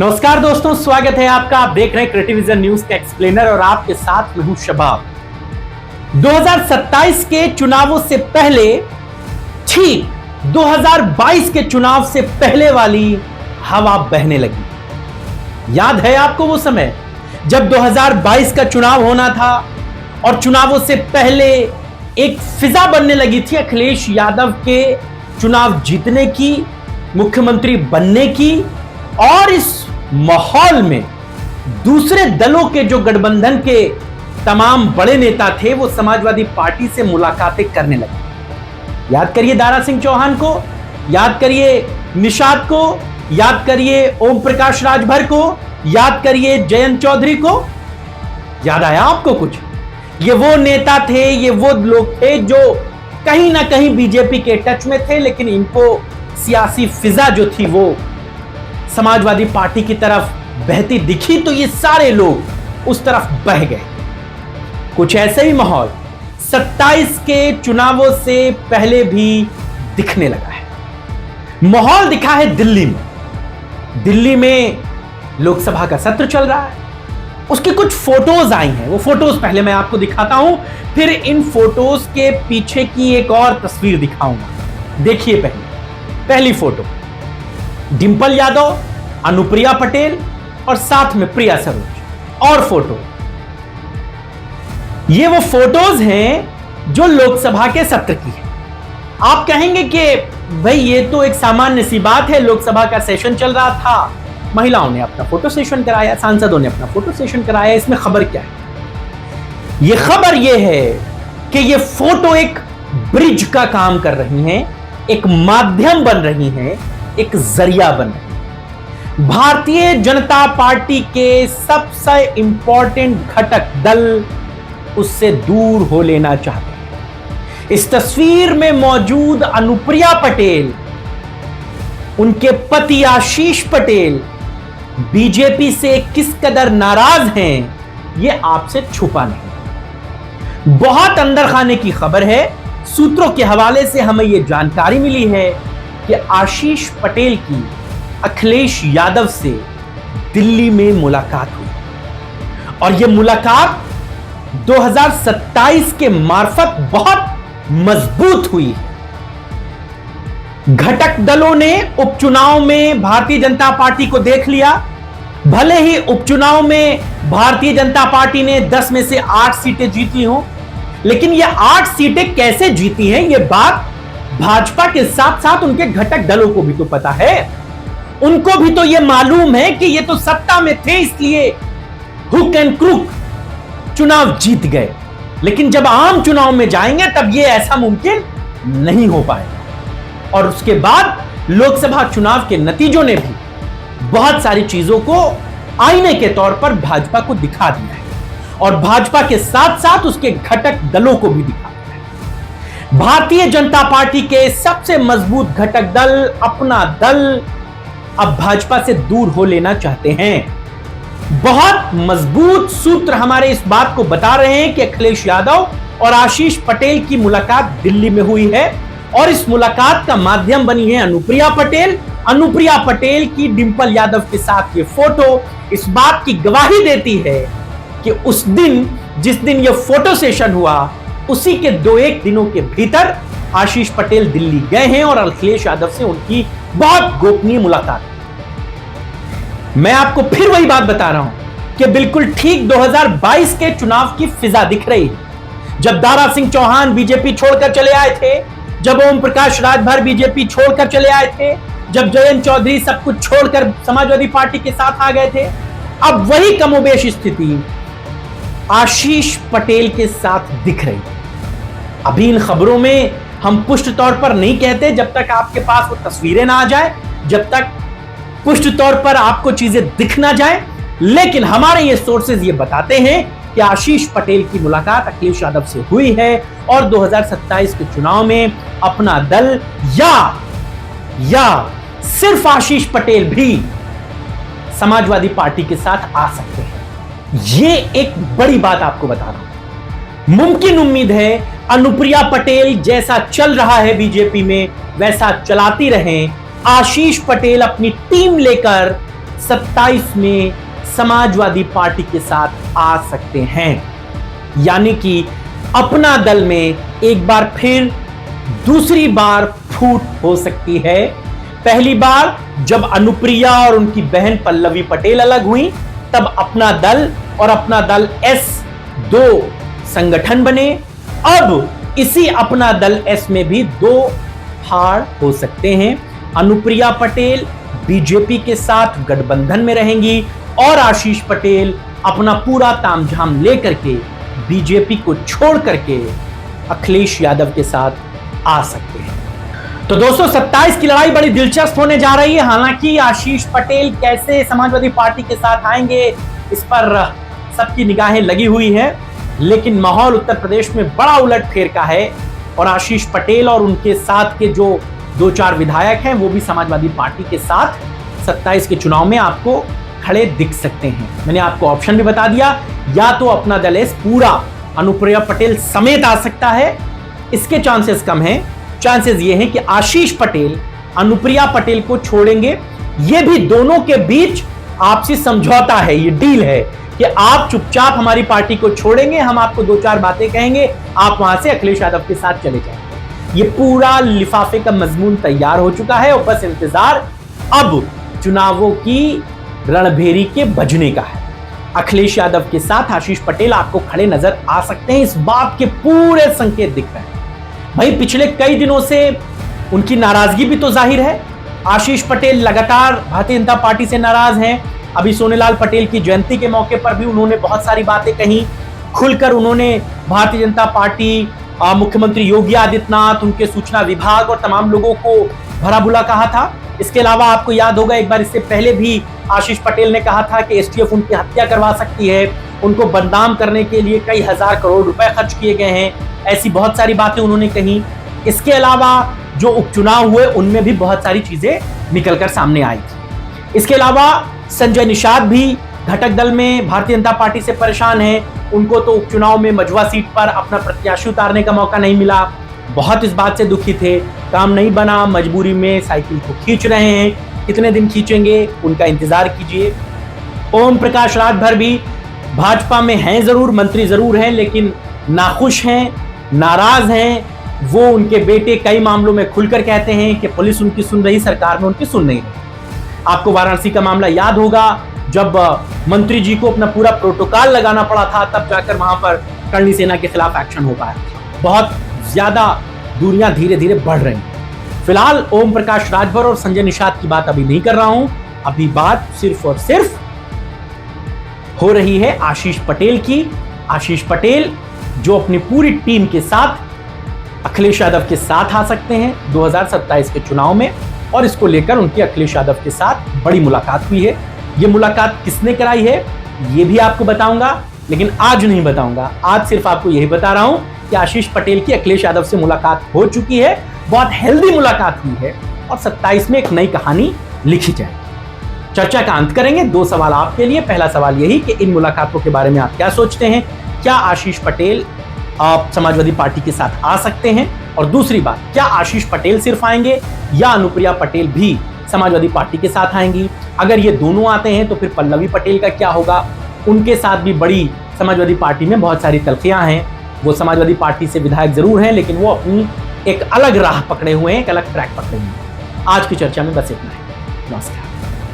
नमस्कार दोस्तों, स्वागत है आपका। आप देख रहे हैं क्रिएटिविजन न्यूज का एक्सप्लेनर और आपके साथ मैं हूं शबाब। 2027 के चुनावों से पहले, ठीक 2022 के चुनाव से पहले वाली हवा बहने लगी। याद है आपको वो समय जब 2022 का चुनाव होना था और चुनावों से पहले एक फिजा बनने लगी थी अखिलेश यादव के चुनाव जीतने की, मुख्यमंत्री बनने की। और इस माहौल में दूसरे दलों के जो गठबंधन के तमाम बड़े नेता थे वो समाजवादी पार्टी से मुलाकातें करने लगे। याद करिए दारा सिंह चौहान को, याद करिए निषाद को, याद करिए ओम प्रकाश राजभर को, याद करिए जयंत चौधरी को। याद आया आपको कुछ? ये वो नेता थे, ये वो लोग थे जो कहीं ना कहीं बीजेपी के टच में थे, लेकिन इनको सियासी फिजा जो थी वो समाजवादी पार्टी की तरफ बहती दिखी तो ये सारे लोग उस तरफ बह गए। कुछ ऐसे ही माहौल 27 के चुनावों से पहले भी दिखने लगा है। माहौल दिखा है दिल्ली में। दिल्ली में लोकसभा का सत्र चल रहा है, उसकी कुछ फोटोज आई हैं। वो फोटोज पहले मैं आपको दिखाता हूं, फिर इन फोटोज के पीछे की एक और तस्वीर दिखाऊंगा। देखिए पहली फोटो, डिंपल यादव, अनुप्रिया पटेल और साथ में प्रिया सरोज। और फोटो, ये वो फोटोज हैं जो लोकसभा के सत्र की है। आप कहेंगे कि भाई ये तो एक सामान्य सी बात है, लोकसभा का सेशन चल रहा था, महिलाओं ने अपना फोटो सेशन कराया, सांसदों ने अपना फोटो सेशन कराया, इसमें खबर क्या है? ये खबर ये है कि ये फोटो एक ब्रिज का काम कर रही हैं, एक माध्यम बन रही हैं, एक जरिया बन रही है। भारतीय जनता पार्टी के सबसे इंपॉर्टेंट घटक दल उससे दूर हो लेना चाहते हैं। इस तस्वीर में मौजूद अनुप्रिया पटेल, उनके पति आशीष पटेल बीजेपी से किस कदर नाराज हैं ये आपसे छुपा नहीं। बहुत अंदर खाने की खबर है। सूत्रों के हवाले से हमें यह जानकारी मिली है कि आशीष पटेल की अखिलेश यादव से दिल्ली में मुलाकात हुई और यह मुलाकात 2027 के मार्फत बहुत मजबूत हुई है। घटक दलों ने उपचुनाव में भारतीय जनता पार्टी को देख लिया। भले ही उपचुनाव में भारतीय जनता पार्टी ने 10 में से 8 सीटें जीत ली हों, लेकिन ये 8 सीटें कैसे जीती हैं ये बात भाजपा के साथ साथ उनके घटक दलों को भी तो पता है। उनको भी तो ये मालूम है कि ये तो सत्ता में थे, इसलिए हुक एंड क्रुक चुनाव जीत गए। लेकिन जब आम चुनाव में जाएंगे तब ये ऐसा मुमकिन नहीं हो पाएगा। और उसके बाद लोकसभा चुनाव के नतीजों ने भी बहुत सारी चीजों को आईने के तौर पर भाजपा को दिखा दिया है और भाजपा के साथ साथ उसके घटक दलों को भी दिखा दिया है। भारतीय जनता पार्टी के सबसे मजबूत घटक दल, अपना दल, अब भाजपा से दूर हो लेना चाहते हैं। बहुत मजबूत सूत्र हमारे इस बात को बता रहे हैं कि अखिलेश यादव और आशीष पटेल की मुलाकात दिल्ली में हुई है और इस मुलाकात का माध्यम बनी है अनुप्रिया पटेल। अनुप्रिया पटेल की डिंपल यादव के साथ ये फोटो इस बात की गवाही देती है कि उस दिन, जिस दिन ये फोटो सेशन हुआ, उसी के 2-1 दिनों के भीतर आशीष पटेल दिल्ली गए हैं और अखिलेश यादव से उनकी बहुत गोपनीय मुलाकात। मैं आपको फिर वही बात बता रहा हूं कि बिल्कुल ठीक 2022 के चुनाव की फिजा दिख रही है। जब दारा सिंह चौहान बीजेपी छोड़कर चले आए थे, जब ओम प्रकाश राजभर बीजेपी छोड़कर चले आए थे, जब जयंत चौधरी सब कुछ छोड़कर समाजवादी पार्टी के साथ आ गए थे, अब वही कमोबेश स्थिति आशीष पटेल के साथ दिख रही है। अभी इन खबरों में हम पुष्ट तौर पर नहीं कहते जब तक आपके पास वो तस्वीरें ना आ जाए, जब तक पुष्ट तौर पर आपको चीजें दिख ना जाए, लेकिन हमारे ये सोर्सेज ये बताते हैं कि आशीष पटेल की मुलाकात अखिलेश यादव से हुई है और 2027 के चुनाव में अपना दल या सिर्फ आशीष पटेल भी समाजवादी पार्टी के साथ आ सकते हैं। ये एक बड़ी बात आपको बता रहा हूं। मुमकिन उम्मीद है अनुप्रिया पटेल जैसा चल रहा है बीजेपी में वैसा चलाती रहें, आशीष पटेल अपनी टीम लेकर 27 में समाजवादी पार्टी के साथ आ सकते हैं। यानी कि अपना दल में एक बार फिर दूसरी बार फूट हो सकती है। पहली बार जब अनुप्रिया और उनकी बहन पल्लवी पटेल अलग हुई, तब अपना दल और अपना दल एस 2 संगठन बने। अब इसी अपना दल एस में भी 2 फाड़ हो सकते हैं। अनुप्रिया पटेल बीजेपी के साथ गठबंधन में रहेंगी और आशीष पटेल अपना पूरा तामझाम लेकर के बीजेपी को छोड़ करके अखिलेश यादव के साथ आ सकते हैं। तो दोस्तों 27 की लड़ाई बड़ी दिलचस्प होने जा रही है। हालांकि आशीष पटेल कैसे समाजवादी पार्टी के साथ आएंगे, इस पर सबकी निगाहें लगी हुई है, लेकिन माहौल उत्तर प्रदेश में बड़ा उलटफेर का है और आशीष पटेल और उनके साथ के जो 2-4 विधायक हैं वो भी समाजवादी पार्टी के साथ 27 के चुनाव में आपको खड़े दिख सकते हैं। मैंने आपको ऑप्शन भी बता दिया, या तो अपना दल एस पूरा अनुप्रिया पटेल समेत आ सकता है, इसके चांसेस कम हैं। चांसेस ये हैं कि आशीष पटेल अनुप्रिया पटेल को छोड़ेंगे। ये भी दोनों के बीच आपसी समझौता है, ये डील है कि आप चुपचाप हमारी पार्टी को छोड़ेंगे, हम आपको 2-4 बातें कहेंगे, आप वहां से अखिलेश यादव के साथ चले जाएंगे। ये पूरा लिफाफे का मजमून तैयार हो चुका है और बस इंतजार अब चुनावों की रणभेरी के बजने का है। अखिलेश यादव के साथ आशीष पटेल आपको खड़े नजर आ सकते हैं, इस बात के पूरे संकेत दिख रहे हैं। भाई पिछले कई दिनों से उनकी नाराजगी भी तो जाहिर है। आशीष पटेल लगातार भारतीय जनता पार्टी से नाराज हैं। अभी सोनेलाल पटेल की जयंती के मौके पर भी उन्होंने बहुत सारी बातें कही, खुलकर उन्होंने भारतीय जनता पार्टी, मुख्यमंत्री योगी आदित्यनाथ, उनके सूचना विभाग और तमाम लोगों को भला बुरा कहा था। इसके अलावा आपको याद होगा एक बार इससे पहले भी आशीष पटेल ने कहा था कि एसटीएफ उनकी हत्या करवा सकती है, उनको बदनाम करने के लिए कई हजार करोड़ रुपए खर्च किए गए हैं, ऐसी बहुत सारी बातें उन्होंने कही। इसके अलावा जो उपचुनाव हुए उनमें भी बहुत सारी चीजें निकलकर सामने आई थी। इसके अलावा संजय निषाद भी घटक दल में भारतीय जनता पार्टी से परेशान हैं। उनको तो उपचुनाव में मझवा सीट पर अपना प्रत्याशी उतारने का मौका नहीं मिला, बहुत इस बात से दुखी थे। काम नहीं बना, मजबूरी में साइकिल को खींच रहे हैं। कितने दिन खींचेंगे उनका इंतजार कीजिए। ओम प्रकाश राजभर भी भाजपा में हैं जरूर, मंत्री जरूर हैं, लेकिन नाखुश हैं, नाराज हैं। वो उनके बेटे कई मामलों में खुलकर कहते हैं कि पुलिस उनकी सुन रही, सरकार में उनकी सुन नहीं रही। आपको वाराणसी का मामला याद होगा, जब मंत्री जी को अपना पूरा प्रोटोकॉल लगाना पड़ा था, तब जाकर वहां पर करणी सेना के खिलाफ एक्शन हो पाया। बहुत ज्यादा दूरियां धीरे धीरे बढ़ रही हैं। फिलहाल ओम प्रकाश राजभर और संजय निषाद की बात अभी नहीं कर रहा हूं, अभी बात सिर्फ और सिर्फ हो रही है आशीष पटेल की। आशीष पटेल जो अपनी पूरी टीम के साथ अखिलेश यादव के साथ आ सकते हैं 2027 के चुनाव में, और इसको लेकर उनकी अखिलेश यादव के साथ बड़ी मुलाकात हुई है। ये मुलाकात किसने कराई है ये भी आपको बताऊंगा, लेकिन आज नहीं बताऊंगा। आज सिर्फ आपको यही बता रहा हूं कि आशीष पटेल की अखिलेश यादव से मुलाकात हो चुकी है, बहुत हेल्दी मुलाकात हुई है और 27 में एक नई कहानी लिखी जाएगी। चर्चा का अंत करेंगे। 2 सवाल आपके लिए। पहला सवाल यही कि इन मुलाकातों के बारे में आप क्या सोचते हैं, क्या आशीष पटेल आप समाजवादी पार्टी के साथ आ सकते हैं, और दूसरी बात, क्या आशीष पटेल सिर्फ आएंगे या अनुप्रिया पटेल भी समाजवादी पार्टी के साथ आएंगी? अगर ये दोनों आते हैं तो फिर पल्लवी पटेल का क्या होगा? उनके साथ भी बड़ी समाजवादी पार्टी में बहुत सारी तलखियां हैं। वो समाजवादी पार्टी से विधायक जरूर हैं, लेकिन वो अपनी एक अलग राह पकड़े हुए हैं, एक अलग ट्रैक पकड़े हुए हैं। आज की चर्चा में बस इतना ही। नमस्कार।